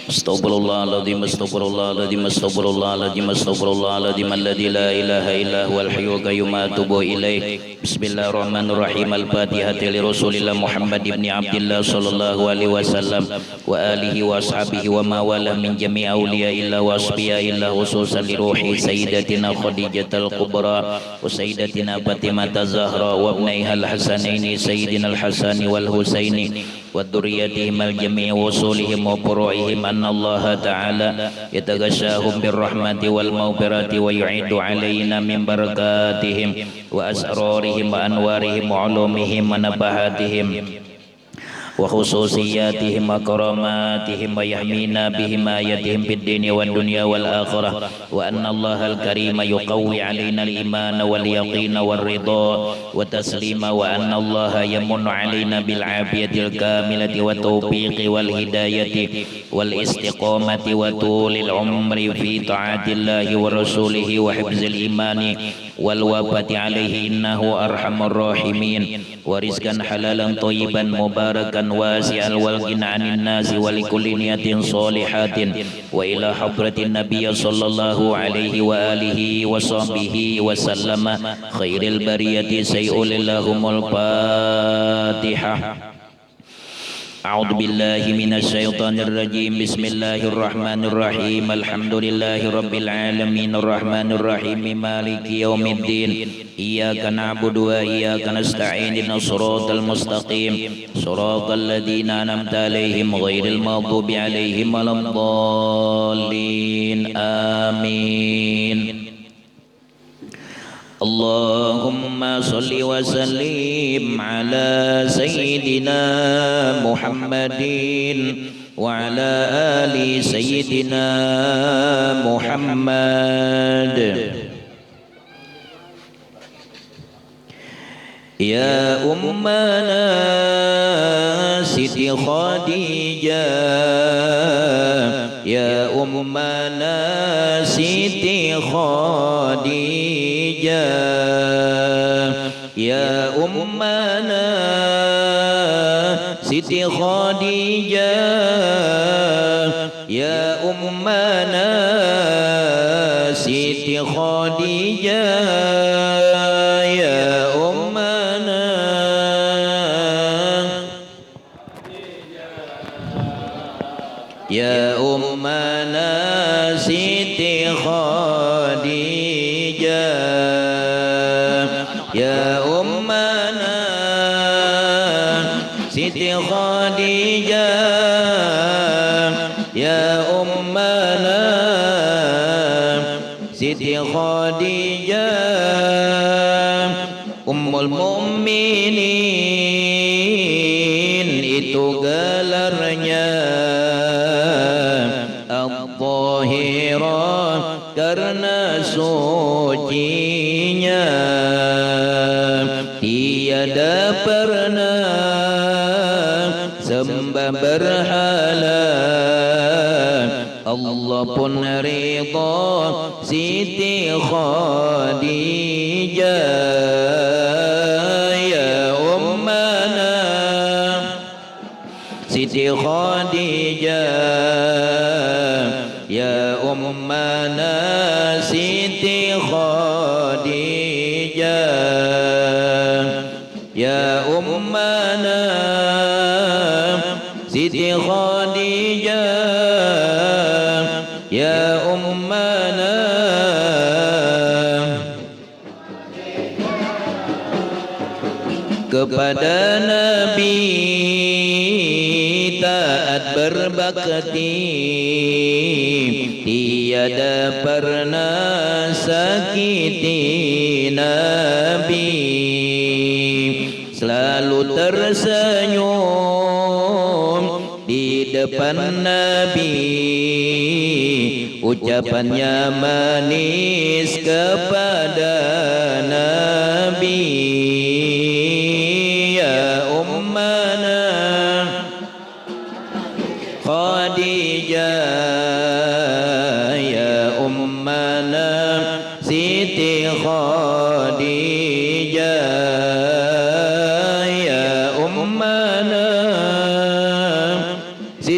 Astaghfirullahaladzim, astaghfirullahaladzim, astaghfirullahaladzim, astaghfirullahaladzim, alladzi la ilaha illa huwal hayyul qayyum, atubu ilaih. Bismillahirrahmanirrahim. Al-Fatihah li Rasulillah Muhammad ibn Abdullah sallallahu alaihi wasallam wa alihi wa ashabihi wa mawalah min jami' awliya illa wa asbiya illa khususan li ruhi sayyidatina Khadijatul Kubra wa sayyidatina Fatimah Zahra wa ibnaiha al-Hasanaini sayyidina al-Hasani wal Husaini wa dzurriyyatihim al-jami' wa usulihim wa furu'ihim anna Allah ta'ala yataghashahum birrahmati wal maghfirati wa yu'idu alaina min barakatihim wa asrarihim wa anwarihim wa ulumihim wa nabahatihim wa khususiyatihim wa karamatihim wa yahmina bihimayatihim fid dini wad dunya wal akhirah wa anna Allah al-karim yuqawwi alaina al-iman wal yaqin wal ridha wa taslima wa anna Allah yamunnu alaina bil afiyatil kamilati wa tawfiqi wal hidayati wal istiqamati wa tulil umri fi ta'atillahi wa rasulihi wa hifzil imani wal wafati alaihi innahu arhamur rahimin wa rizqan halalan thayyiban mubarakan wasi'al wal ghina 'anil nasi wa likulli niyatin shalihatin wa ila hadratin nabiy sallallahu alaihi wa alihi wa sahbihi wa sallama khairil bariyati sayyidillahumul Fatihah. A'udzu billahi minasy syaithanir rajim. Bismillahirrahmanirrahim. Alhamdulillahi rabbil alamin arrahmanir rahim maliki yaumiddin. Iyyaka na'budu wa iyyaka nasta'in ihdinas siratal mustaqim siratal ladzina an'amta 'alaihim ghairil maghdubi 'alaihim waladdallin. Amin. Allahumma salli wa sallim ala sayyidina Muhammadin wa ala ali sayyidina Muhammad. Ya ummana Siti Khadijah, ya ummana Siti Khadijah, ya ummana Siti Khadijah, ya ummana Siti Khadijah, ya ummana ya ummana Siti Khadijah, ya ummana Siti Khadijah, ya ummana Siti Khadijah, Ummul Mukminin itu gelarnya, Al-Zahirah karena sucinya, tiada pernah sembah berhala, Allah pun ridha Siti Khadijah, ya ummana Siti Khadijah, ya ummana Siti Khadijah, ya ummana Siti Khadijah, ya ummana kepada Nabi taat berbakti, tiada pernah sakiti Nabi, selalu tersenyum di depan Nabi, ucapannya manis kepada Nabi, ya ummana Khadijah, ya ummana Siti Khadijah, ya ummana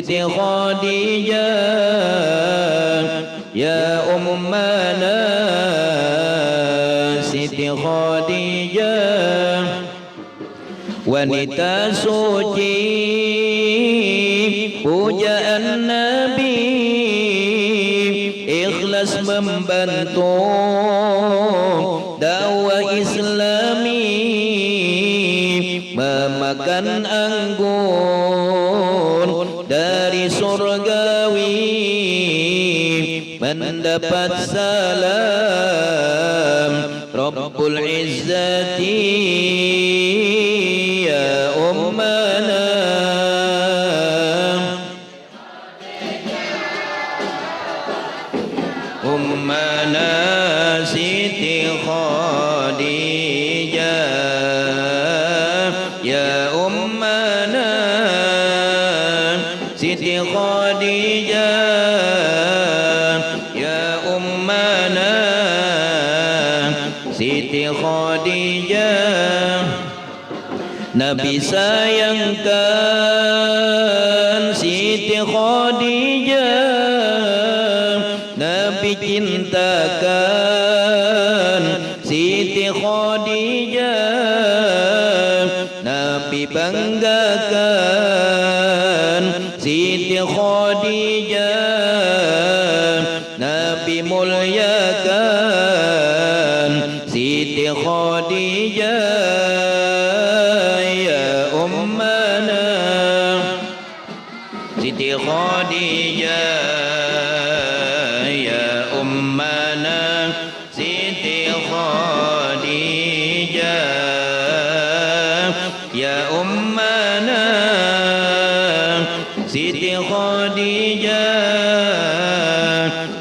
Siti Khadijah ya ummana Siti Khadijah wanita suci pujaan Nabi ikhlas membantu dakwah Islami memakan anggur dari surgawi mendapat salam Rabbul Izzati ya ummana ummana Siti Khadijah ya ummana Siti Khadijah ya ummana Siti Khadijah Nabi sayangkan Siti Khadijah Nabi cintakan Siti Khadijah Nabi banggakan Siti Khadijah Nabi muliakan Siti Khadijah ya ummana Siti Khadijah ya ummana Siti Khadijah ya ummana Siti Khadijah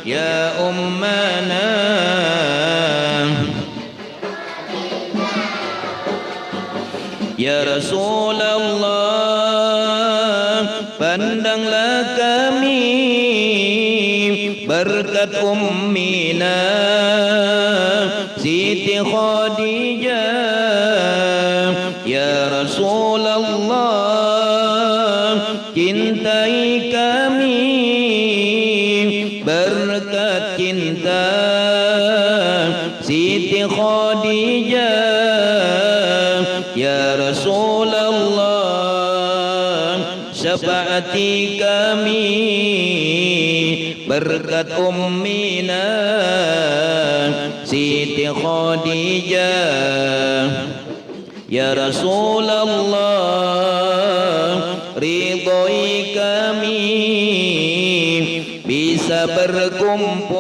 ya ummana Ya Rasulullah pandanglah kami berkat ummina Siti Khadijah Ya Rasulullah cintai kami berkat cinta Siti Khadijah Ya Rasulullah syafaati kami berkat ummina Siti Khadijah Ya Rasulullah ridhoi kami bisa berkumpul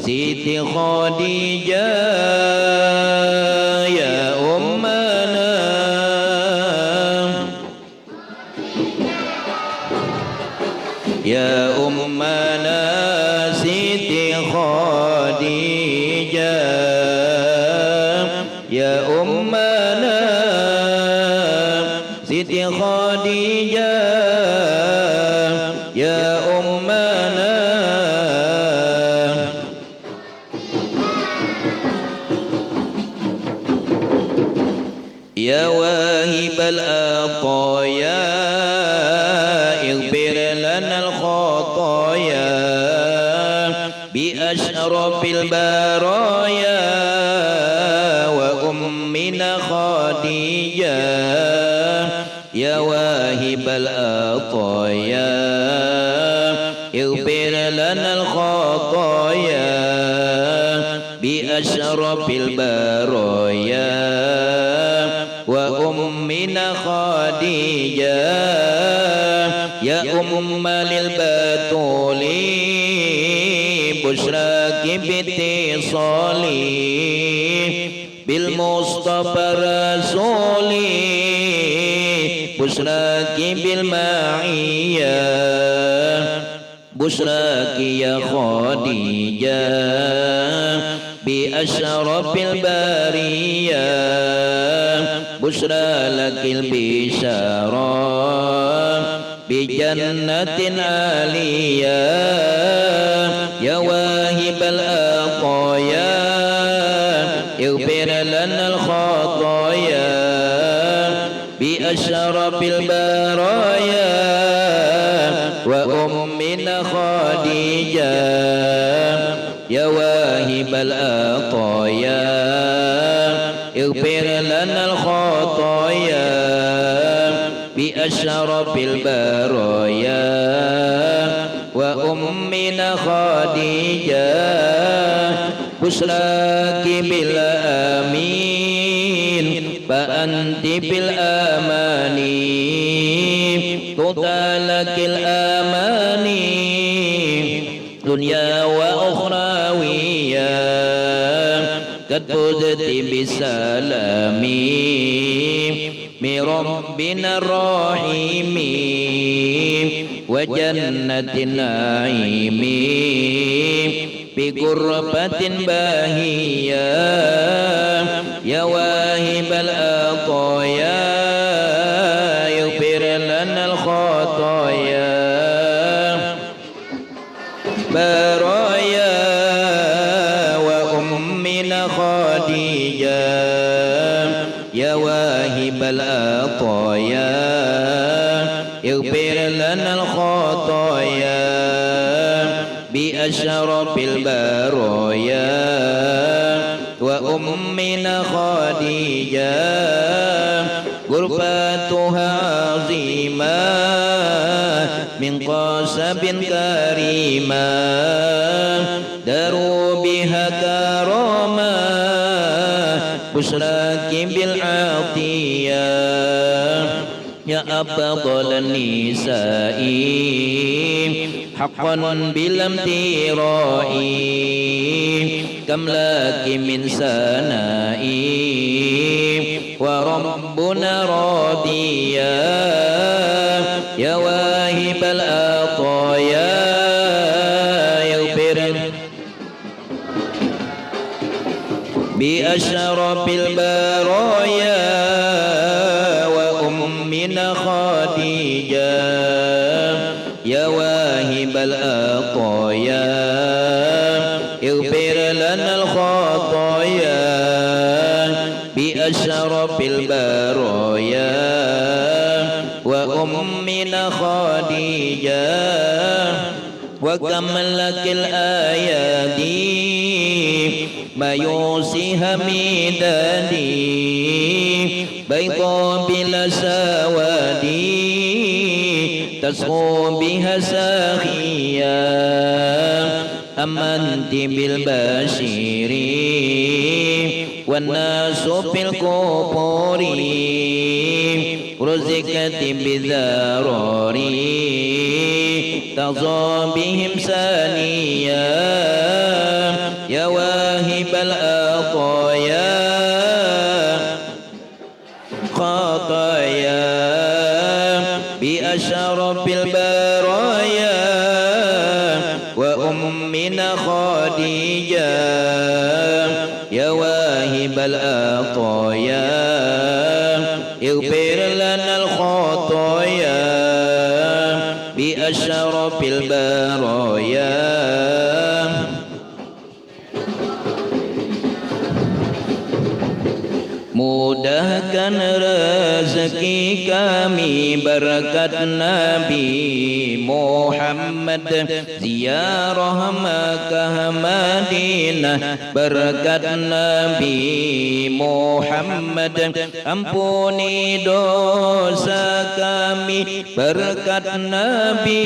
Siti Khadijah ya ummana ya ummana Siti Khadijah ya ummana Siti Khadijah ya ummana Ya wahibal ataya ighfir lana al-khataya bi ashrafil baraya wa ummina Khadijah Ya wahibal ataya ighfir lana al-khataya bi ashrafil baraya wa ummina Khadijah ya ummalil batuli busraki bitisali bil mustafa rasuli busraki bil ma'iyah busraki ya Khadijah bi asyrafil bariyah busra lakil bisyara bi jannatin aliyah ya wahibal aqaya ighfir lana al khataya bi asyrafil baraya وأمنا خديجة يا واهب العطايا اغفر لنا الخطايا بأشرف البرايا وأمنا خديجة بشراك بالآمين فأنت بالآماني تطالك الآماني دنيا وأخروية قد فزت بسلام من ربنا الرحيم وجنة النعيم بقربة باهية يا واهب العطايا يغفر لنا الخطايا برايا وأمنا خديجة يا واهب العطايا اغفر لنا الخطايا بأشرف البرايا وأمنا خديجة غرفتها عظيمة من قصب كريمة داروا بها كرامة بشراك بالعطية يا أفضل النساء حقا بلا امتراء كم لك من سناء وربنا راضيا يا واهب العطايا يغفر بأشرف البرايا وأمنا خديجة يا واهب العطايا اغفر لنا الخطايا بأشرف البرايا وأمنا خديجة وكم لك الأيادي ما يوصيها ميدادي بيضاء بلا سواد تسقو بها ساخيا أما أنت بالبشير والناس في القبور رزقت بالذرار تغزى بهم ثانيا يا واهب العطايا خطايا بأشرف البرايا وأمنا خديجة يا واهب العطايا اغفر لنا الخطايا بأشرف البرايا mudahkan rezeki kami berkat Nabi Muhammad ziarah Makkah Madinah berkat Nabi Muhammad ampuni dosa kami berkat Nabi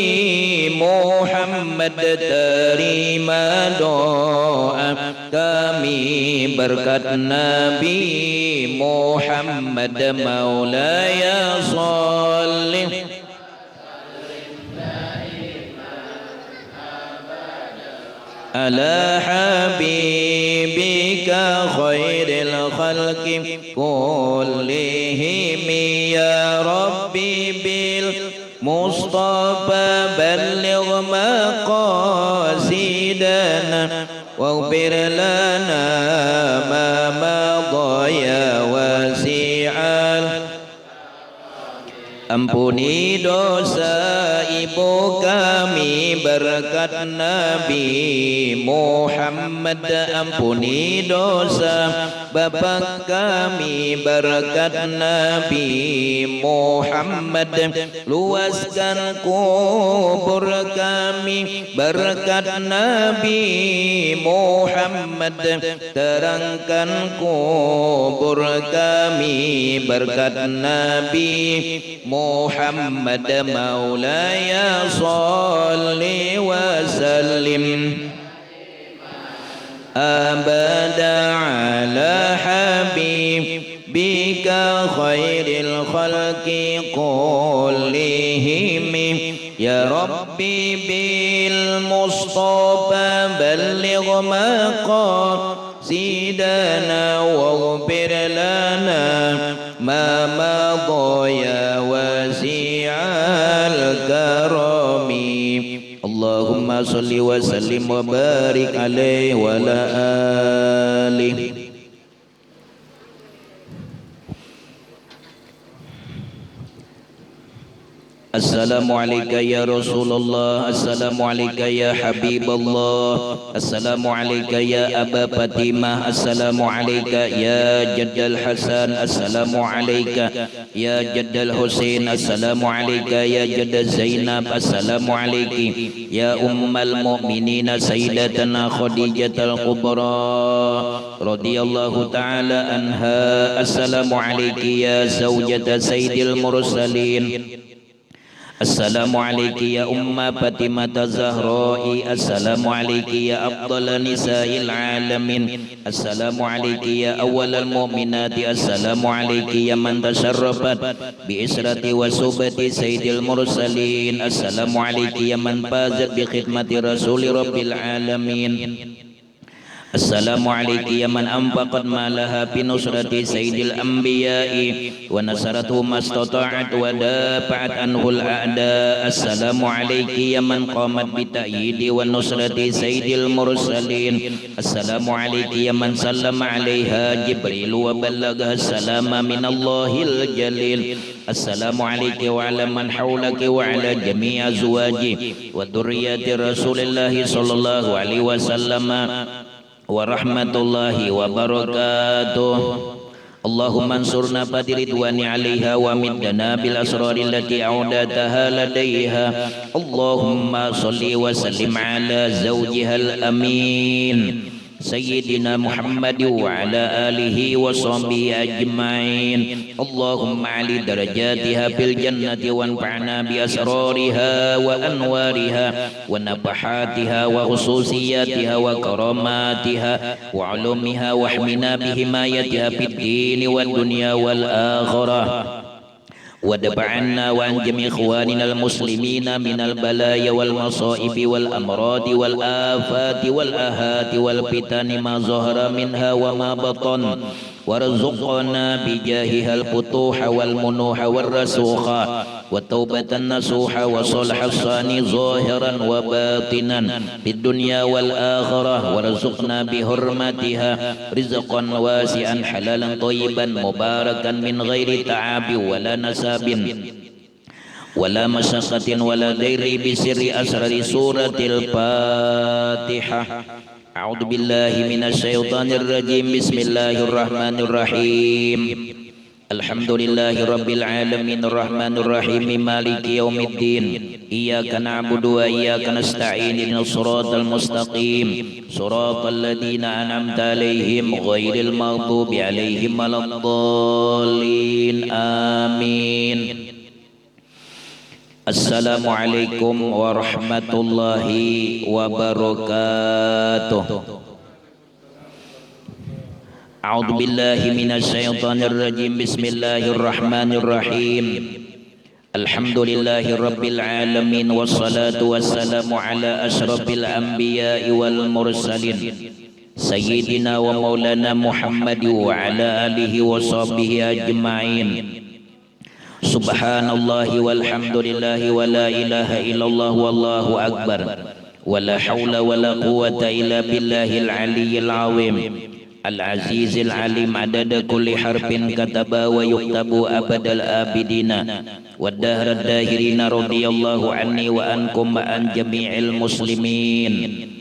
Muhammad terima doa kami berkat Nabi Muhammad maulaya salli ala habibika khairil khalqi kullihim ya rabbi bil mustafa balligh maqasidana waghfir lana ma madaya wasi'al ampuni dosa ibu kami berkat Nabi Muhammad, ampuni dosa bapa kami berkat Nabi Muhammad, luaskan kubur kami berkat Nabi Muhammad, terangkan kubur kami berkat Nabi Muhammad, maulaya sholli wa sallim abada ala habibika khairil khalqi kullihim ya Rabbi bil Mustafa balligh maqasidana waghfir lana ma madha ya wasi'al karami. Allahumma salli wa sallim wa barik alaihi wa ala alihi. Assalamu alayka ya Rasulullah, assalamu alayka ya Habiballah, assalamu alayka ya Aba Fatimah, assalamu alayka ya Jaddal Hasan, assalamu alayka ya Jaddal Husain, assalamu alayka ya Jaddal Zainab, assalamu alayki ya Ummul Mu'minina Sayyidatana Khadijatul Kubra radhiyallahu ta'ala anha, assalamu alayki ya Zawjata Sayyidil Mursalin, assalamu alayki ya Umma Fatimah Zahra'i, assalamu alayki ya afdal nisa'il alamin, assalamu alayki ya awwalal mu'minati, assalamu alayki ya man tasharrafat bi israti wa subati sayyidil mursalin, assalamu alayki ya man fazat bi khidmati rasuli rabbil alamin, assalamu alayki ya man anfaqat malaha fi nusrati sayyidil anbiya'i wa nasaratuhu mastata'at wa dafa'at anhul a'da, assalamu alayki ya man qamat bi ta'yidi wa nusrati sayyidil mursalin, assalamu alayki ya man sallama alaiha Jibril wa ballagha salama minallahil jalil, assalamu alayki wa ala man hawlaki wa ala jami'i azwaji wa dhurriyyati rasulillahi sallallahu alaihi wasallam warahmatullahi wabarakatuh. Allahumma ansurna fadiridwani alaiha wa middana bil asrari allati audataha ladaiha. Allahumma salli wa sallim ala zawjiha al-amin Sayyidina Muhammad wa ala alihi wa sahbihi ajma'in. Allahumma ali darajatiha fil jannati wa anfa'na bi asrariha wa anwariha wa nafahatiha wa khususiyatiha wa karamatiha wa ulumiha wa ahmina bi himayatiha fid dini wad dunya wal akhirah. ودفع عنا وعن جميع إخواننا المسلمين من البلايا والمصائب والأمراض والآفات والآهات والفتن ما ظهر منها وما بطن، وارزقنا بجاهها الفتوح والمنوح والرسوخ والتوبة النصوح وصلح الصاني ظاهرا وباطنا في الدنيا والآخرة، وارزقنا بحرمتها رزقا واسعا حلالا طيبا مباركا من غير تعب ولا نساب ولا مشقة ولا ضير بسر أسرار سورة الفاتحة. أعوذ بالله من الشيطان الرجيم. بسم الله الرحمن الرحيم. الحمد لله رب العالمين الرحمن الرحيم مالك يوم الدين. إياك نعبد وإياك نستعين اهدنا الصراط المستقيم صراط الذين أنعمت عليهم غير المغضوب عليهم ولا الضالين آمين. Assalamualaikum warahmatullahi wabarakatuh. A'udzu billahi minasy syaithanir rajim. Bismillahirrahmanirrahim. Alhamdulillahi rabbil alamin wassalatu wassalamu ala asyrafil anbiya'i wal mursalin sayyidina wa maulana Muhammad wa ala alihi wa sahbihi ajma'in. Subhanallahi walhamdulillahi wa la ilaha illallah wallahu akbar wa la hawla wa la quwwata illa billahil aliyyil azim. العزيز العليم عدد كل حرف كتب ويكتب أبد الآبدين والدهر الداهرين رضي الله عني وعنكم وعن جميع المسلمين.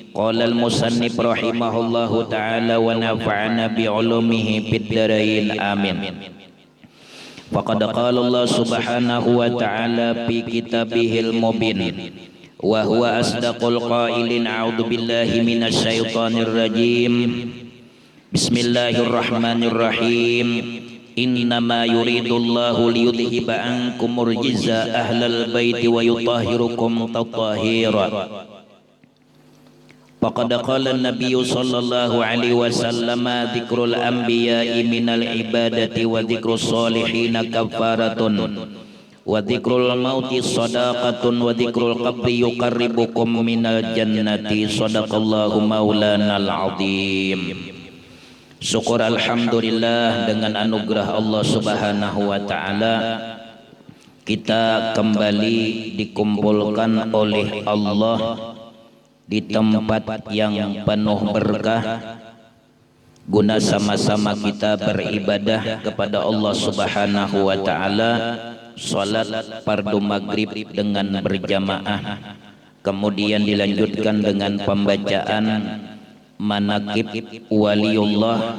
قال المصنف رحمه الله تعالى ونفعنا بعلومه في الدارين آمين. فقد قال الله سبحانه وتعالى في كتابه المبين وهو أصدق القائلين أعوذ بالله من الشيطان الرجيم بسم الله الرحمن الرحيم إنما يريد الله ليذهب عنكم الرجز أهل البيت ويطهركم تطهيرا. فقد قال النبي صلى الله عليه وسلم ذكر الأنبياء من العبادة وذكر الصالحين كفارة وذكر الموت صداقة وذكر القبر يقربكم من الجنة. صدق الله مولانا العظيم. Syukur alhamdulillah, dengan anugerah Allah Subhanahu wa taala kita kembali dikumpulkan oleh Allah di tempat yang penuh berkah guna sama-sama kita beribadah kepada Allah Subhanahu wa taala, salat fardu maghrib dengan berjamaah, kemudian dilanjutkan dengan pembacaan manaqib waliullah,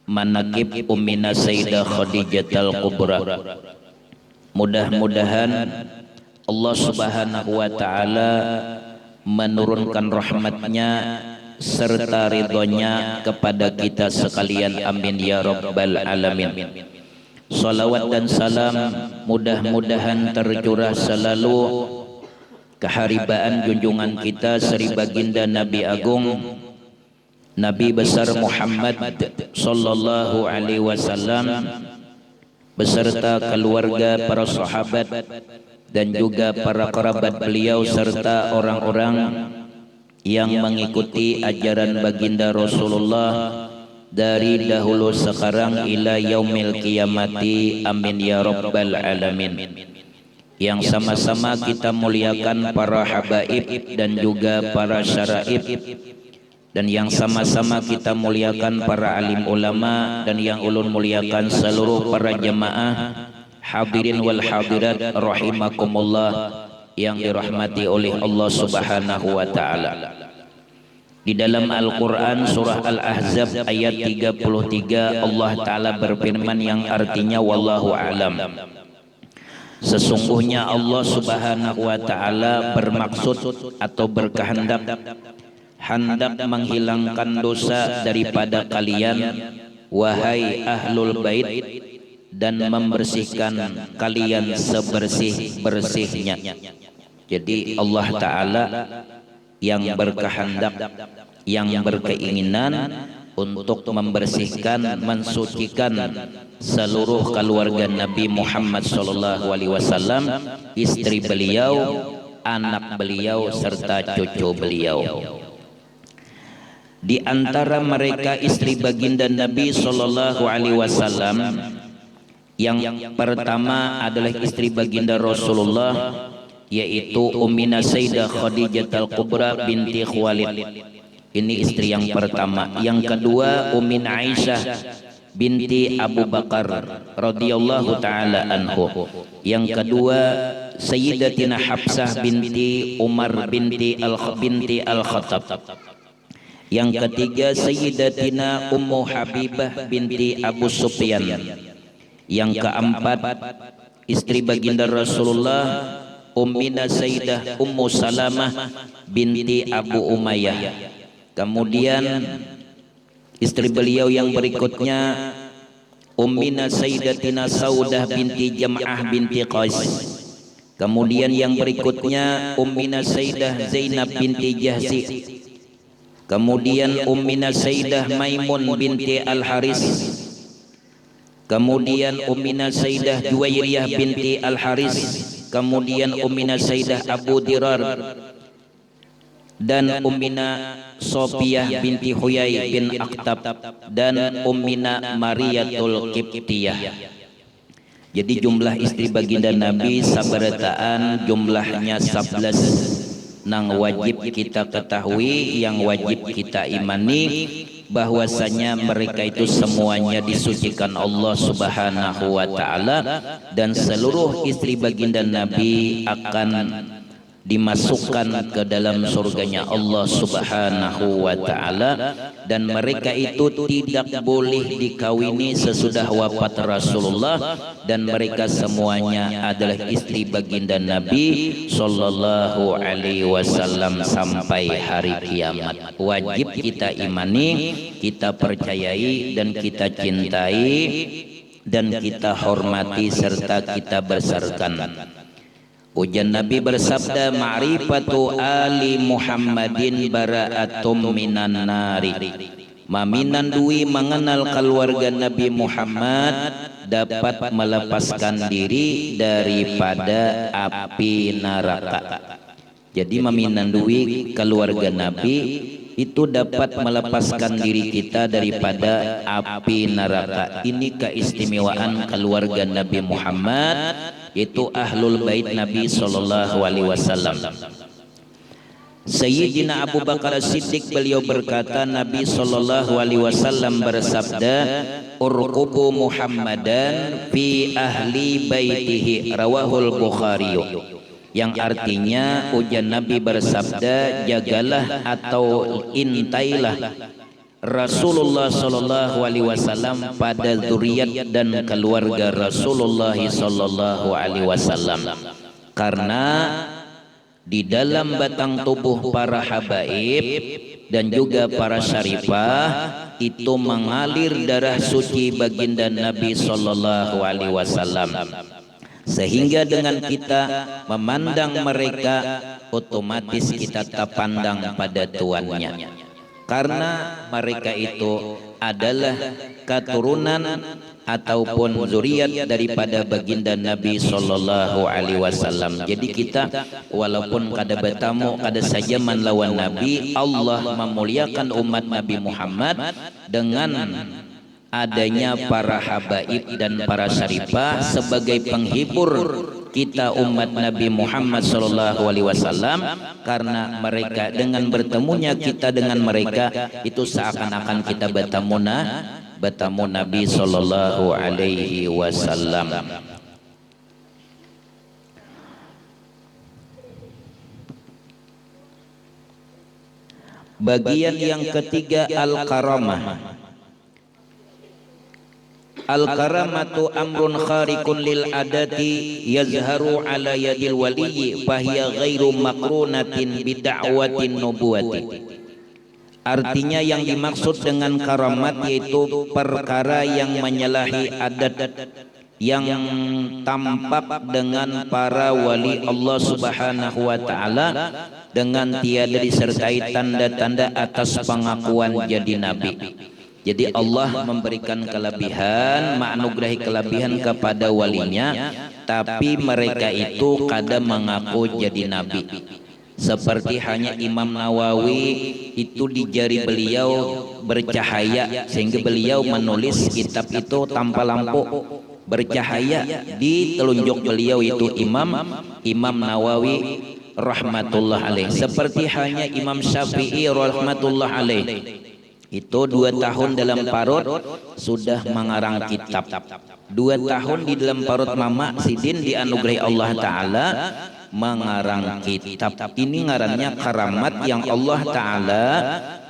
manaqib ummina sayyidah khadijatul kubra. Mudah-mudahan Allah Subhanahu wa taala menurunkan rahmatnya serta ridhonya kepada kita sekalian, amin ya rabbal alamin. Salawat dan salam mudah-mudahan tercurah selalu keharibaan junjungan kita Sri Baginda Nabi Agung Nabi besar Muhammad sallallahu alaihi wasallam beserta keluarga, para sahabat dan juga para kerabat beliau serta orang-orang yang mengikuti ajaran baginda Rasulullah dari dahulu sekarang ila yaumil qiyamati, amin ya rabbal alamin. Yang sama-sama kita muliakan para habaib dan juga para syaraib, dan yang sama-sama kita muliakan para alim ulama, dan yang ulun muliakan seluruh para jamaah hadirin wal hadirat rahimakumullah yang dirahmati oleh Allah Subhanahu wa taala. Di dalam Al-Qur'an surah Al-Ahzab ayat 33 Allah taala berfirman yang artinya wallahu alam. Sesungguhnya Allah Subhanahu wa taala bermaksud atau berkehendak hendak menghilangkan dosa daripada kalian wahai ahlul bait dan membersihkan kalian sebersih-bersihnya. Jadi Allah taala yang berkehendak, yang berkeinginan untuk membersihkan, mensucikan seluruh keluarga Nabi Muhammad sallallahu alaihi wasallam, istri beliau, anak beliau serta cucu beliau. Di antara mereka istri baginda Nabi sallallahu alaihi wasallam yang pertama adalah istri baginda Rasulullah, yaitu Ummina Sayyidah Khadijatul Kubra binti Khuwailid. Ini istri yang pertama. Yang kedua Ummina Aisyah binti Abu Bakar radhiyallahu taala anhu. Yang kedua Sayyidatina Hafsah binti Umar binti Al-Khattab. Yang ketiga Sayyidatina Ummu Habibah binti Abu Sufyan. Yang keempat istri baginda Rasulullah Ummina Sayyidah Ummu Salamah binti Abu Umayyah. Kemudian istri beliau yang berikutnya Ummina Sayyidatina Saudah binti Jam'ah binti Qais. Kemudian yang berikutnya Ummina Sayyidah Zainab binti Jahzi. Kemudian Ummina Sayyidah Maimun binti Al-Haris. Kemudian Ummina Sayyidah Juwairiyah binti Al-Haris. Kemudian Ummina Sayyidah Abu Dirar. Dan Ummina Sofiyah binti Huyai bin Akhtab. Dan Ummina Mariyatul Qibtiyah. Jadi jumlah istri baginda Nabi sabarataan jumlahnya 11. Nang wajib kita ketahui, yang wajib kita imani bahwasanya mereka itu semuanya disucikan Allah Subhanahu wa taala, dan seluruh istri baginda Nabi akan dimasukkan ke dalam surganya Allah Subhanahu wa taala, dan mereka itu tidak boleh dikawini sesudah wafat Rasulullah, dan mereka semuanya adalah istri baginda Nabi sallallahu alaihi wasallam sampai hari kiamat. Wajib kita imani, kita percayai, dan kita cintai, dan kita hormati serta kita besarkan. Ujian Nabi bersabda, ma'rifatu ali Muhammadin bara'atum minan nari. Maminan dui mengenal keluarga Nabi Muhammad dapat melepaskan diri daripada api neraka. Jadi maminan dui keluarga Nabi itu dapat melepaskan diri kita daripada api neraka. Ini keistimewaan keluarga Nabi Muhammad, yaitu ahlul bait Nabi sallallahu alaihi wasallam. Sayyidina Abu Bakar Siddiq beliau berkata, Nabi sallallahu alaihi wasallam bersabda, urqubu Muhammadan fi ahli baitihi, rawahul Bukhari. Yang artinya ujian Nabi bersabda, jagalah atau intailah Rasulullah sallallahu alaihi wasallam pada zuriat dan keluarga Rasulullah sallallahu alaihi wasallam, karena di dalam batang tubuh para habaib dan juga para syarifah itu mengalir darah suci baginda Nabi sallallahu alaihi wasallam, sehingga dengan kita memandang mereka otomatis kita terpandang pada tuannya, karena mereka itu adalah keturunan ataupun zuriat daripada baginda Nabi sallallahu alaihi wasallam. Jadi kita walaupun kada bertamu kada saja lawan Nabi, Allah memuliakan umat Nabi Muhammad dengan adanya para habaib dan para syarifah sebagai penghibur kita umat Nabi Muhammad sallallahu alaihi wasallam, karena mereka dengan bertemunya kita dengan mereka itu seakan-akan kita bertemu Nabi sallallahu alaihi wasallam. Bagian yang ketiga, al-karamah. Al-karamatu amrun khariqun lil adati yazharu ala yadil waliyyi fahiya ghairu maqrunatin bid'awatin nubuwati. Artinya yang dimaksud dengan karamat yaitu perkara yang menyalahi adat yang tampak dengan para wali Allah Subhanahu wa taala dengan tiada disertai tanda-tanda atas pengakuan jadi nabi. Jadi Allah memberikan kelebihan, menganugerahi kelebihan kepada walinya, tapi mereka itu kadang mengaku jadi nabi. Seperti hanya Imam Nawawi itu di jari beliau bercahaya sehingga beliau menulis kitab itu tanpa lampu, bercahaya di telunjuk beliau itu Imam Nawawi rahmatullah alaih. Seperti hanya Imam Syafi'i rahmatullah alaih, itu 2 tahun dalam parut sudah mengarang kitab. 2 tahun di dalam parut Mama Sidin dianugerahi Allah Ta'ala mengarang kitab. Ini ngarannya karamat yang Allah Ta'ala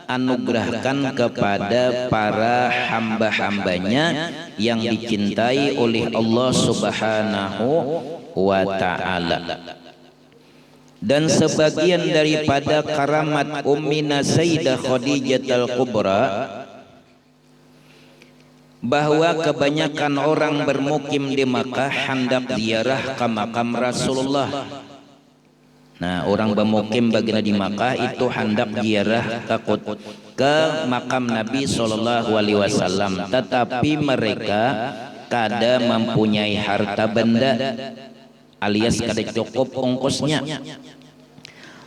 anugerahkan kepada para hamba-hambanya yang dicintai oleh Allah Subhanahu wa Ta'ala. Dan sebagian daripada karamat Ummina Sayyidah Khadijah Al-Kubra, bahwa kebanyakan orang bermukim di Makkah hendak ziarah ke makam Rasulullah. Nah, orang bermukim baginda di Makkah itu hendak ziarah ke makam Nabi sallallahu alaihi wasallam, tetapi mereka kada mempunyai harta benda alias kada cukup ongkosnya.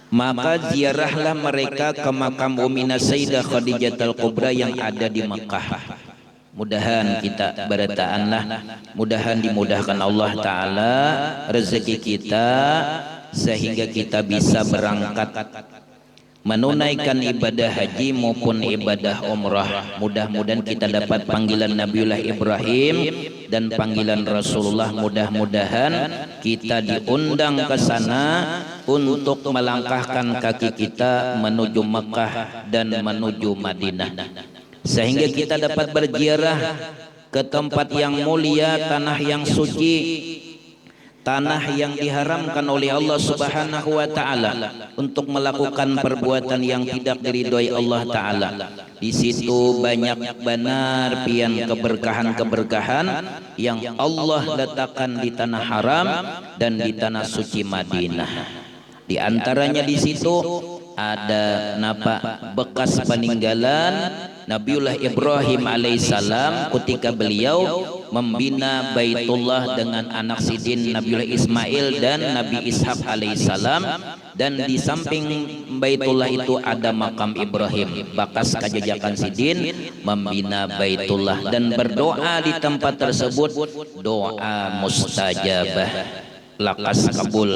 Maka ziarahlah mereka ke makam Ummina Sayyidah Khadijah Al-Kubra yang ada di Makkah. Mudahan kita bertaanlah, mudahan dimudahkan Allah Ta'ala rezeki kita sehingga kita bisa berangkat menunaikan ibadah haji maupun ibadah umrah. Mudah-mudahan kita dapat panggilan Nabiullah Ibrahim dan panggilan Rasulullah. Mudah-mudahan kita diundang ke sana untuk melangkahkan kaki kita menuju Mekah dan menuju Madinah, sehingga kita dapat berziarah ke tempat yang mulia, tanah yang suci, tanah yang diharamkan oleh Allah Subhanahu wa taala untuk melakukan perbuatan yang tidak diridhoi Allah taala. Di situ banyak benar pian keberkahan-keberkahan yang Allah letakkan di tanah haram dan di tanah suci Madinah. Di antaranya di situ ada bekas peninggalan Nabiullah Ibrahim alaihissalam ketika beliau membina Baitullah dengan anak sidin Nabiullah Ismail dan Nabi Ishak alaihissalam, dan di samping Baitullah itu ada makam Ibrahim. Bekas kajajakan sidin membina Baitullah dan berdoa di tempat tersebut doa mustajabah, lakas kabul.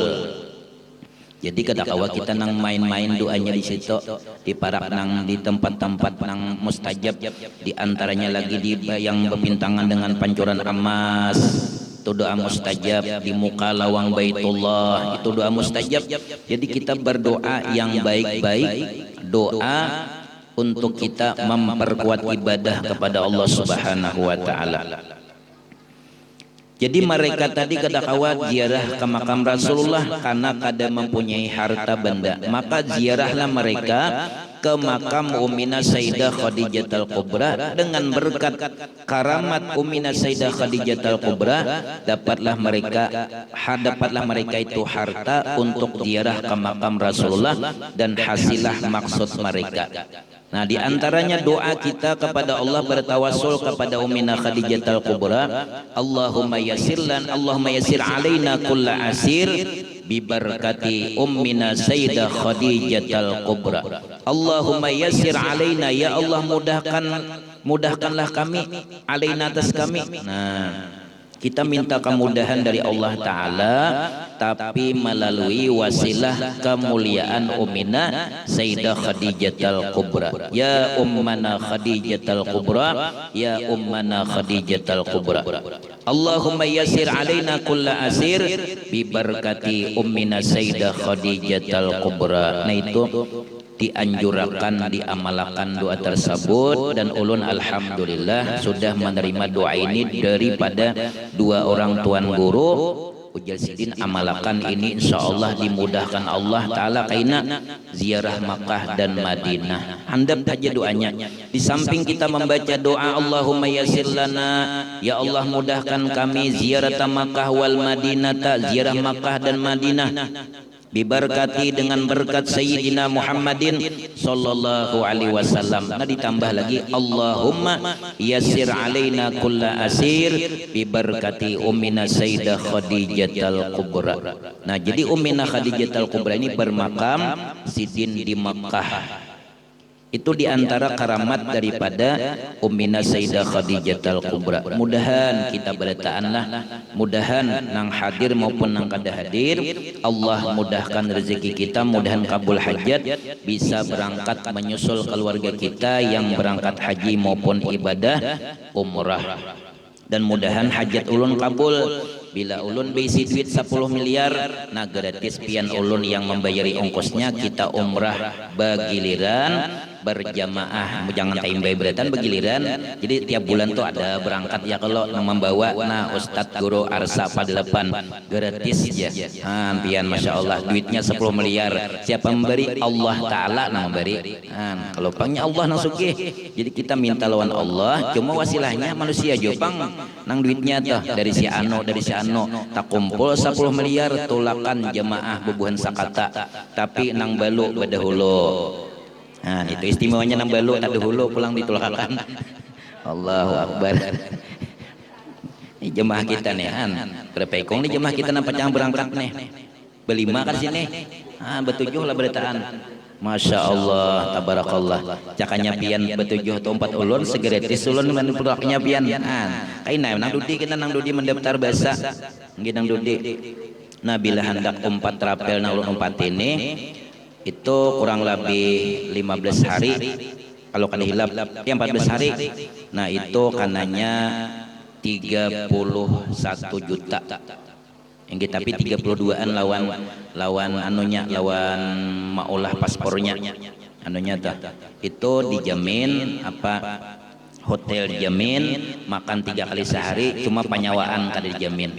Jadi kadang-kala kita nang main-main doanya di situ, di parak nang di tempat-tempat nang mustajab. Di antaranya lagi di yang berpintangan dengan pancuran emas, itu doa mustajab. Di muka lawang Baitullah itu doa mustajab. Jadi kita berdoa yang baik-baik, doa untuk kita memperkuat ibadah kepada Allah Subhanahu wa taala. Jadi mereka tadi kadang-kala ziarah ke makam Rasulullah karena kada mempunyai harta benda, maka ziarahlah mereka ke makam Ummina Sayyidah Khadijatul Kubra. Dengan berkat karamat Ummina Sayyidah Khadijatul Kubra dapatlah mereka itu harta untuk ziarah ke makam Rasulullah dan hasilah maksud mereka. Nah, di antaranya doa kita kepada Allah bertawassul kepada Ummina Khadijatul Kubra, Allahumma yassir alaina kulla asir bi barakati Ummina Sayyidah Khadijatul Kubra. Allahumma yassir alaina, ya Allah mudahkanlah kami, alaina atas kami. Nah, kita minta kemudahan dari Allah Ta'ala, tapi melalui wasilah kemuliaan Ummina Sayyidah Khadijatul Kubra. Ya Ummana Khadijatul Kubra, ya Ummana Khadijatul Kubra. Allahumma yassir alaina kulla asir bi barakati Ummina Sayyidah Khadijatul Kubra. Nah, itu dianjurkan, diamalkan doa tersebut, dan ulun alhamdulillah sudah menerima doa ini daripada dua orang tuan guru. Ujal sidin amalkan ini, insyaallah dimudahkan Allah Ta'ala kaina ziarah Makkah dan Madinah. Handap saja doanya. Di samping kita membaca doa Allahumma yassir lana, ya Allah mudahkan kami ziarah Makkah wal Madinah, ziarah Makkah dan Madinah biberkati dengan berkat Sayyidina Muhammadin sallallahu alaihi wasallam. Nah, ditambah lagi Allahumma yassir alaina kulla asir biberkati Ummina Sayyidah Khadijatul Kubra. Nah, jadi Ummina Khadijatul Kubra ini bermakam sidin di Makkah. Itu diantara karamat daripada Ummina Sayyidah Khadijatul Kubra. Mudahan kita bertaanlah, mudahan nang hadir maupun nang kada hadir, Allah mudahkan rezeki kita, mudahan kabul hajat, bisa berangkat menyusul keluarga kita yang berangkat haji maupun ibadah umrah. Dan mudahan hajat ulun kabul. Bila ulun berisi duit 10 miliar, nah gratis pian ulun yang membayari ongkosnya, kita umrah bagiliran berjamaah, jangan taimbai beratan bagiliran. Jadi tiap bulan tuh ada berangkat ya, kalau yang membawa nah Ustadz Guru Arsa Padelepan gratis ya. Pian Masya Allah duitnya 10 miliar, siapa memberi? Allah Ta'ala nang memberi. Kalau pangnya Allah nang sugih, jadi kita minta lawan Allah, cuma wasilahnya manusia jopang nang duitnya tuh dari si Ano, dari si Ano tak kumpul 10 miliar tulakan jemaah bubuhan sakata, tapi nang balu badahulu. Nah, itu istimewanya nang balu tak dahulu pulang ditulakan. Allahu Akbar. Ini jemaah kita nih berpekong nih jemaah kita nampak yang berangkat nih berlima kan sini, betujuh lah beritaan. Masya Allah, tabarakallah. Cakanya pian betujuh atau 4 ulun segeratis ulun menproduknya pian. Kaina nang dudi kita nang dudi mendaftar bahasa, nggih nang dudi. Nah, bila hendak umpat rapel nang ulun umpat ini, itu kurang lebih 15 hari. Kalau kada hilap ya 14 hari. Nah itu kananya 31 juta. Yang tapi 32an lawan anunya, lawan maulah paspornya anunya tuh. Itu dijamin apa, hotel dijamin, makan 3 kali sehari, cuma penyewaan kada dijamin.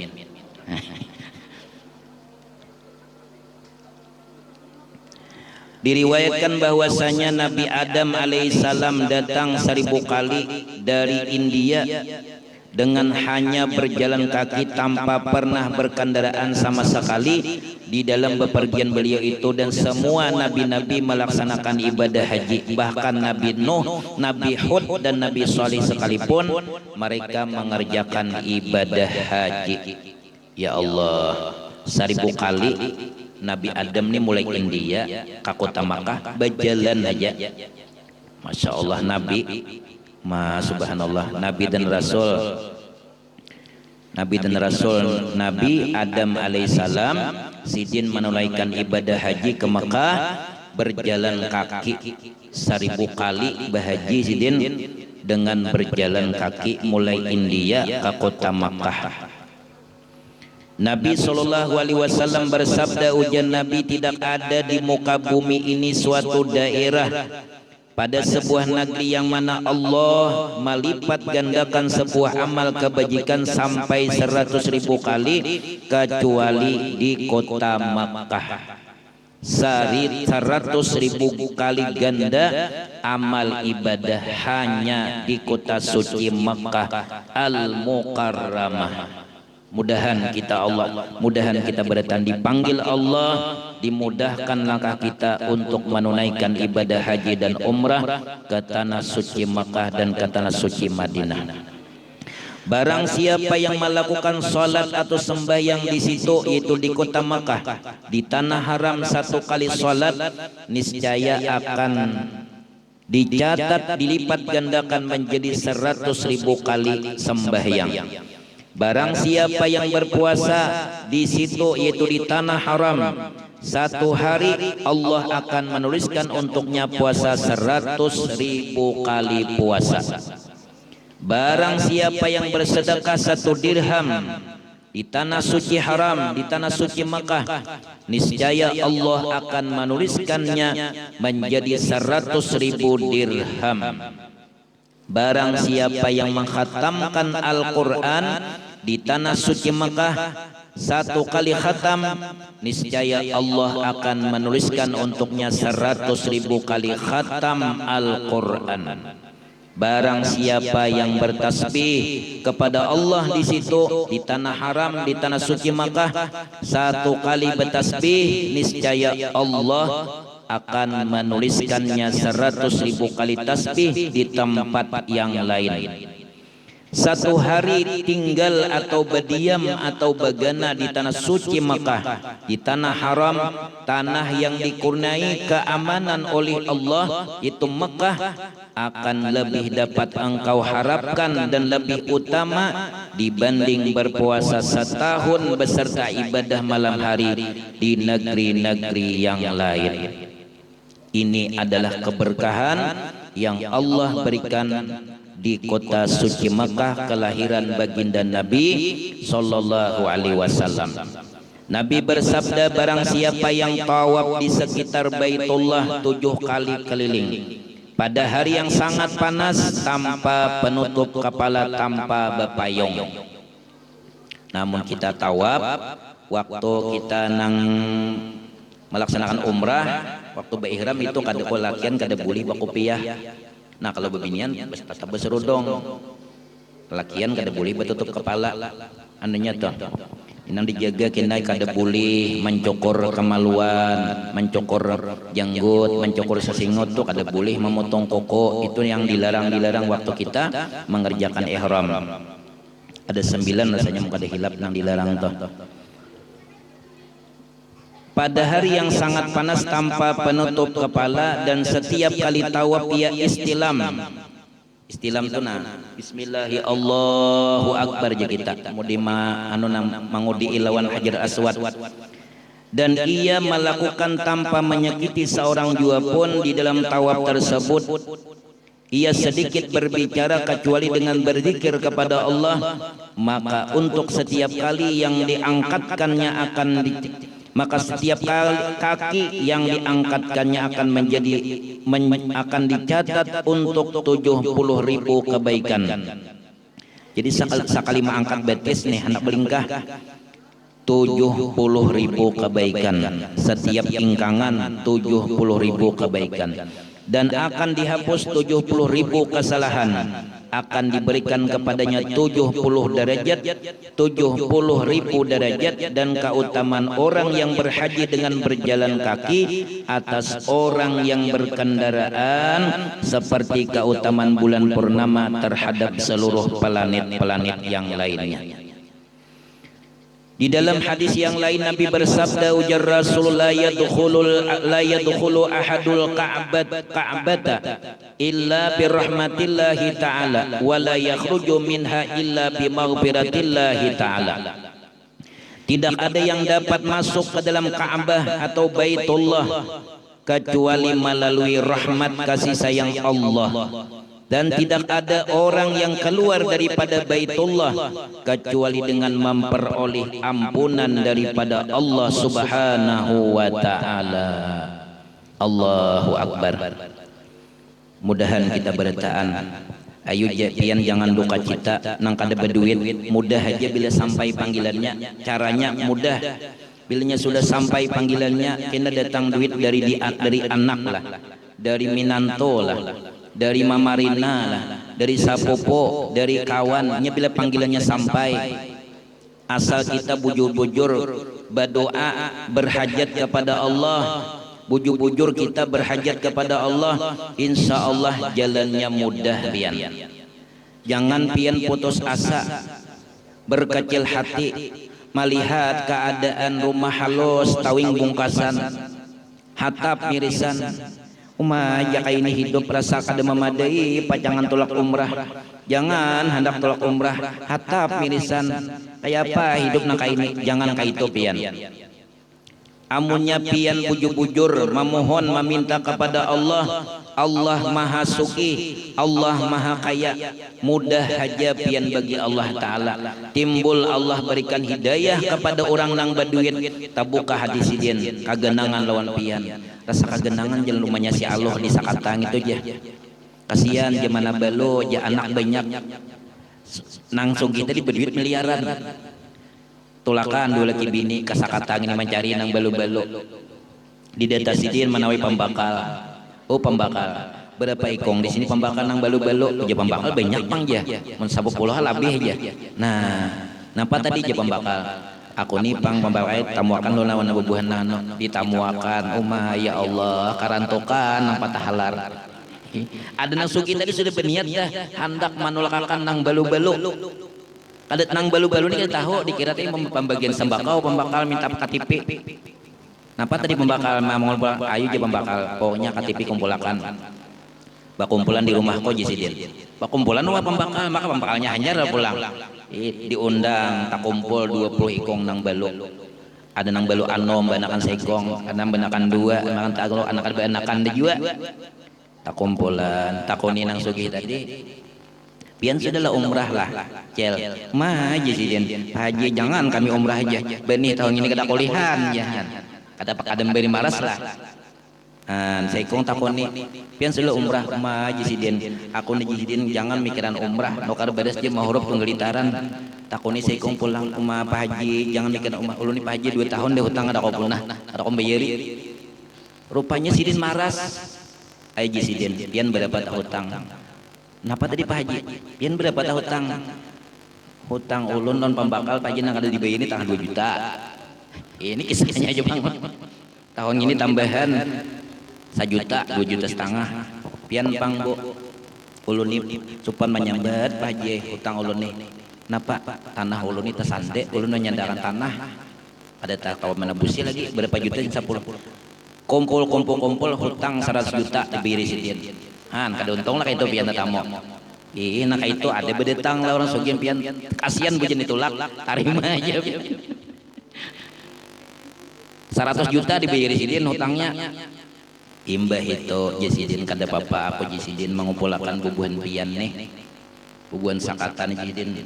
Diriwayatkan bahwasanya Nabi Adam alaihissalam datang 1000 kali dari India dengan hanya berjalan kaki tanpa pernah berkendaraan sama sekali di dalam bepergian beliau itu, dan semua nabi-nabi melaksanakan ibadah haji. Bahkan Nabi Nuh, Nabi Hud dan Nabi Salih sekalipun mereka mengerjakan ibadah haji. Ya Allah, 1000 kali Nabi Adam ini mulai India ke kota Makkah berjalan aja. Masya Allah, Nabi, subhanallah, Nabi dan Rasul Nabi Adam alaihissalam sidin menunaikan ibadah haji ke Makkah berjalan kaki 1000 kali berhaji sidin dengan berjalan kaki mulai India ke kota Makkah. Nabi SAW bersabda, ujian Nabi, tidak ada di muka bumi ini suatu daerah pada sebuah negeri yang mana Allah melipat gandakan sebuah amal kebajikan sampai 100.000 kali kecuali di kota Makkah. 100.000 kali ganda amal ibadah hanya di kota suci Makkah Al-Mukarramah. Mudahan kita berdatang dipanggil Allah, dimudahkan langkah kita untuk menunaikan ibadah haji dan umrah ke tanah suci Makkah dan ke tanah suci Madinah. Barang siapa yang melakukan salat atau sembahyang di situ, yaitu di kota Makkah, di tanah haram, 1 kali salat, niscaya akan dicatat dilipat gandakan menjadi 100.000 kali sembahyang. Barang siapa yang berpuasa di situ, yaitu di tanah haram, 1 hari, Allah akan menuliskan untuknya puasa 100.000 kali puasa. Barang siapa yang bersedekah 1 dirham di tanah suci haram, di tanah suci Makkah, niscaya Allah akan menuliskannya menjadi 100.000 dirham. Barang siapa yang mengkhatamkan Al-Quran di tanah suci Makkah 1 kali khatam, niscaya Allah akan menuliskan untuknya 100.000 kali khatam Al-Quran. Barang siapa yang bertasbih kepada Allah di situ, di tanah haram, di tanah suci Makkah, 1 kali bertasbih, niscaya Allah akan menuliskannya 100.000 kali tasbih di tempat yang lain. 1 hari tinggal atau berdiam atau begana di tanah suci Makkah, di tanah haram, tanah yang dikurniai keamanan oleh Allah, itu Makkah, akan lebih dapat engkau harapkan dan lebih utama dibanding berpuasa setahun beserta ibadah malam hari di negeri-negeri yang lain. Ini adalah keberkahan yang Allah berikan di kota suci Makkah, kelahiran baginda Nabi sallallahu alaihi wasallam. Nabi bersabda, barang siapa yang tawaf di sekitar Baitullah 7 kali keliling pada hari yang sangat panas tanpa penutup kepala, tanpa bepayung. Namun kita tawaf waktu kita nang melaksanakan umrah, waktu berihram itu kada latihan, kada boleh bakopiah. Nah kalau beginian tetap berserudong, latihan kada boleh bertutup kepala, anunya tuh inang dijaga, kena kada boleh mencokor kemaluan, mencokor janggut, mencokor sesingot tuh kada boleh, memotong koko, itu yang dilarang waktu kita mengerjakan ihram. Ada 9 rasanya kada hilap yang dilarang tuh. Pada hari yang sangat panas tanpa penutup kepala, dan setiap kali tawaf ia istilam. Istilam itu bismillahi Allahu akbar je kita mudi mangudi ilawan hajar aswad. dan ia melakukan tanpa menyakiti seorang jua pun di dalam tawaf tersebut. Ia sedikit berbicara kecuali dengan berzikir kepada Allah, maka untuk setiap kali yang diangkatkannya maka setiap kaki yang diangkatkannya akan akan dicatat untuk 70.000 kebaikan. Jadi sekali mengangkat betis nih hendak belingkah 70.000 kebaikan, setiap ingkangan 70.000 kebaikan, dan akan dihapus 70.000 kesalahan, akan diberikan kepadanya 70 derajat, 70.000 derajat, dan keutamaan orang yang berhaji dengan berjalan kaki atas orang yang berkendaraan seperti keutamaan bulan purnama terhadap seluruh planet-planet yang lainnya. Di dalam hadis yang lain Nabi bersabda, ujar Rasulullah, la yadkhulu ahadul ka'bata illa bi rahmatillahi ta'ala wa la yakhruju minha illa bi maghfiratillahi ta'ala. Tidak ada yang dapat masuk ke dalam Ka'bah atau Baitullah kecuali melalui rahmat kasih sayang Allah, dan tidak ada orang yang keluar daripada Baitullah kecuali dengan memperoleh ampunan daripada Allah Subhanahu wa taala. Allahu akbar. Mudahan kita bertaan, ayo pian jangan duka cita nang kada berduit, mudah aja bila sampai panggilannya. Caranya mudah, bilanya sudah sampai panggilannya kena datang duit dari anak lah, dari Minanto lah, dari Mamarina lah, dari Sapopo, dari kawannya. Bila panggilannya sampai, asal kita bujur-bujur berdoa berhajat kepada Allah, bujur-bujur kita berhajat kepada Allah, insya Allah jalannya mudah pian. Jangan pian putus asa, berkecil hati melihat keadaan rumah halus tawing bungkasan, hatap mirisan. Ya kayak ini hidup rasa kada memadai, pacangan tolak umrah, jangan hendak tolak umrah, hatap mirisan. Kayak apa hidup nak kayak ini, jangan kayak itu pian. Amunnya pian bujur-bujur memohon meminta kepada Allah, Allah maha suki, Allah maha kaya, mudah aja pian bagi Allah Ta'ala. Timbul Allah berikan hidayah kepada orang nang berduit, tabuka hadis idin kagenangan lawan pian. Rasa kagenangan jalan rumahnya si Allah di Sakatang itu aja. Kasihan jamana balo, ja anak banyak. Nang sugi tadi berduit miliaran. Tulakan dua laki bini ke Sakatang ini mencari nang balu-balu. Di data sidin menawi pembakal. Oh pembakal. Berapa ikong di sini pembakal nang balu-balu. Ja pembakal banyak pang ja. Mun 10 lebih aja. Nah, napa tadi ja pembakal? Aku nih pang pembakal tamuakan lo lawan bubuhan nano ditamuakan. Ya Allah karantokan nang patah halar. Ada nang suki tadi sudah berniat dah hendak manulakakan nang balu-balu. Kada nang balu-balu ini kita tahu dikira tadi pembagian sembako, pembakal minta KTP. Napa tadi pembakal mau ayo aja pembakal, pokoknya KTP kumpulakan. Bakumpulan di rumah kau jisidin. Bakumpulan wah pembakal, maka pembakalnya hanyar pulang. Diundang tak kumpul 20 ikong nang balu. Ada nang balu anom banakan sekong, ada nang banakan 2, banakan taglo, anak banakan dua. Tak kumpulan, takuni nang sugih tadi. Pian sudahlah umrah lah, cel. Mah aja sih haji jangan kami umrah aja. Benih tahun ini kada kulihan ya. Kata Pak Kadem beri maras lah. Saya kong takoni, pian sudahlah umrah, mah aja sih aku nih jidin jangan mikiran umrah. Nokar beres dia mau huruf pengelitaran. Takoni saya kong pulang umah Pak Haji, jangan mikiran umrah. Ulun nih Pak Haji 2 tahun deh hutang ada kau punah, ada kau bayari. Rupanya sidin maras. Aja sidin, pian berapa hutang. Napa tadi Pak Haji? Pian berapa hutang? Hutang ulun non pembakal Pak Haji nang ada dibayar ini tangan 2 juta. Ini kisahnya aja bang. Tahun ini tambahan 1 juta, 2 juta setengah. Pian pang bu, ulun ini supan menyambat Pak Haji hutang ulun nih. Napa tanah ulun ini tersande, ulun menyandarkan tanah. Ada tahu menebusi lagi berapa juta 10. Kumpul hutang 100 juta dibiri sidin. Kada untung lah itu pian tamu. Nah itu ada bedetang lah orang sugih pian kasihan bujen ditulak, tarima aja. 100 100 juta dibayar Sidin hutangnya. Imbah itu Sidin kada papa aku Sidin mengumpulkan bubuhan pian nih. Bubuhan sakatan Sidin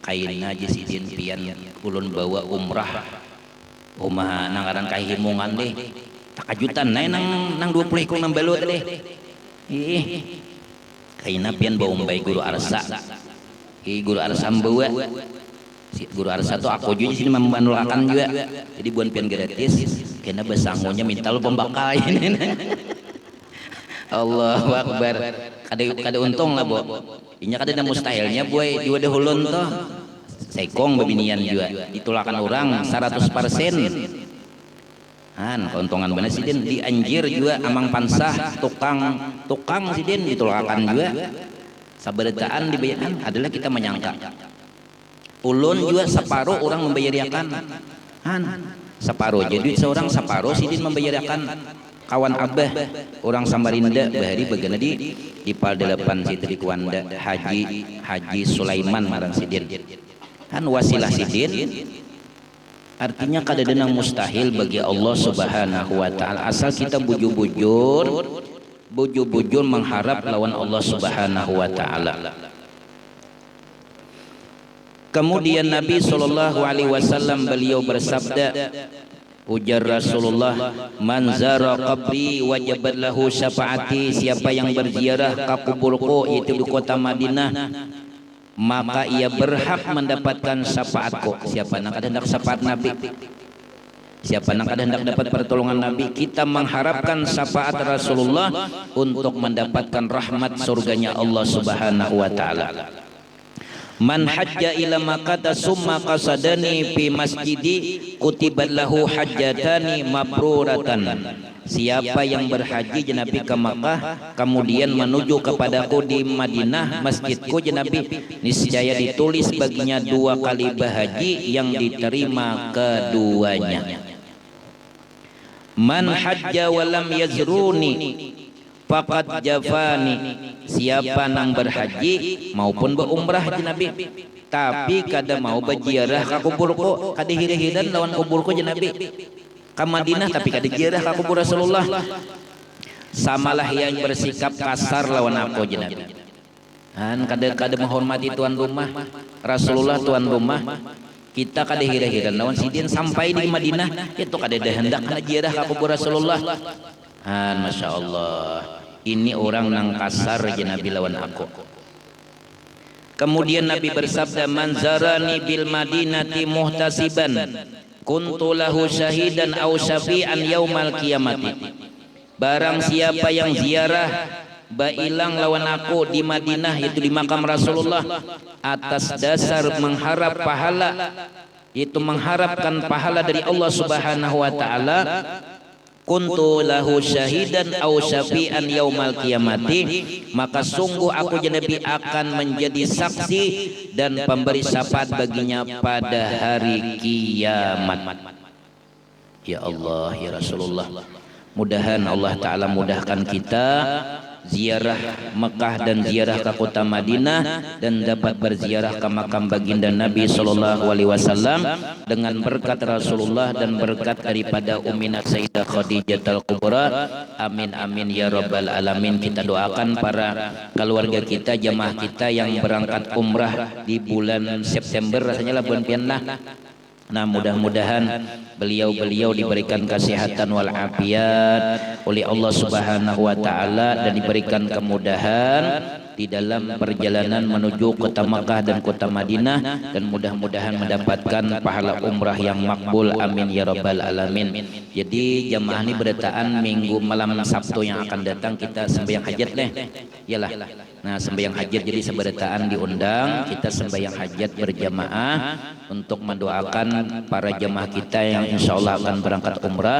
kainna Sidin pian ulun bawa umrah. Umaha nang aran kahimungan deh. Takajutan nae nang 20 kong nang balut deh. Ih. Kainna pian bawa umbay guru arsa. Guru arsa membawa. Si guru arsa tuh aku juga sini membanulakan juga. Jadi buan pian gratis. Kena besangonya minta lu pembakal ini. Allahu Akbar. Kada untung lah, Bo. Inya kada ada mustahilnya boy juga dahulun toh. Sekong babinian juga ditulakan orang 100%. Keuntungan bener Sidin dianjir juga amang pansah tukang Sidin ditulakan juga. Sabarataan dibayarkan adalah kita menyangka. Ulun juga separuh orang membayarkan. Separuh jadi seorang separuh Sidin membayarkan kawan abah orang Samarinda bahari bagana di pal 8 situ di Kuanda Haji Sulaiman marang Sidin wasilah Sidin artinya kada denang mustahil bagi Allah Subhanahu wa taala asal kita bujur-bujur mengharap lawan Allah Subhanahu wa taala. Kemudian Nabi SAW beliau bersabda, ujar Rasulullah, man zara qabri wajabat lahu syafaati, siapa yang berziarah ke kuburku yaitu di kota Madinah maka ia berhak mendapatkan syafaatku. Siapa yang hendak syafaat Nabi, siapa yang hendak dapat pertolongan Nabi, kita mengharapkan syafaat Rasulullah untuk mendapatkan rahmat surganya Allah Subhanahu wa taala. Man hajja ila Makkah summa qasadani fi masjidi kutibat lahu hajjatani mabruratan. Siapa yang berhaji jenabi ke Makkah kemudian menuju kepadaku di Madinah masjidku jenabi, niscaya ditulis baginya 2 kali berhaji yang diterima keduanya. Man hajja wa lam yazruni faqad jafani, siapa nang berhaji maupun berumrah jenabi tapi kada mau berziarah ka kuburku, kada hira-hiran lawan kuburku jenabi ka Madinah tapi kada ziarah ka kubur Rasulullah, samalah yang bersikap kasar lawan aku jenabi. Kada menghormati tuan rumah Rasulullah, tuan rumah kita kada hira-hiran lawan Sidin sampai di Madinah itu kada hendak ziarah ka kubur Rasulullah. Masya Allah, ini orang nang kasar aja Nabi lawan aku. Kemudian Nabi bersabda, man zarani bil madinati muhtasiban kuntu lahu syahidan aw syafi'an yaumal qiyamati. Barang siapa yang ziarah bailang lawan aku di Madinah yaitu di makam Rasulullah atas dasar mengharap pahala, yaitu mengharapkan pahala dari Allah Subhanahu wa taala, kuntu lahu syahidan aw syafi'an yaumal qiyamati, maka sungguh aku jenabi akan menjadi saksi dan pemberi syafaat baginya pada hari kiamat. Ya Allah, ya Rasulullah, mudahan Allah Ta'ala mudahkan kita ziarah Mekah dan ziarah ke kota Madinah dan dapat berziarah ke makam baginda Nabi Sallallahu Alaihi Wasallam dengan berkat Rasulullah dan berkat daripada Ummina Sayyidah Khadijatul Kubra. Amin amin ya rabbal alamin. Kita doakan para keluarga kita, jamaah kita yang berangkat umrah di bulan September, rasanya lah bulan pianah. Nah, mudah-mudahan beliau-beliau diberikan kesehatan wal afiat oleh Allah Subhanahu wa taala dan diberikan kemudahan di dalam perjalanan menuju kota Makkah dan kota Madinah, dan mudah-mudahan mendapatkan pahala umrah yang makbul. Amin ya rabbal alamin. Jadi jamaah ini berdataan minggu malam Sabtu yang akan datang kita sembahyang hajat nih. Iyalah. Nah, sembahyang hajat jadi seberataan diundang, kita sembahyang hajat berjamaah untuk mendoakan para jamaah kita yang insyaallah akan berangkat umrah,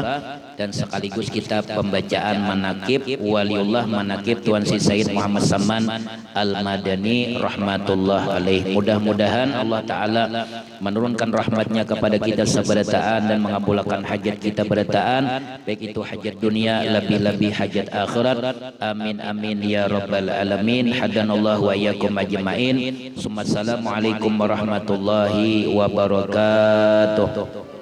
dan sekaligus kita pembacaan manakib waliullah, manakib Tuan Si Said Muhammad Saman Al-Madani rahmatullah alaih. Mudah-mudahan Allah Ta'ala menurunkan rahmatnya kepada kita seberataan dan mengabulkan hajat kita berataan, baik itu hajat dunia lebih-lebih hajat akhirat. Amin amin ya rabbal alamin. Hadanallahu wa iyyakum ajmain. Assalamualaikum warahmatullahi wabarakatuh.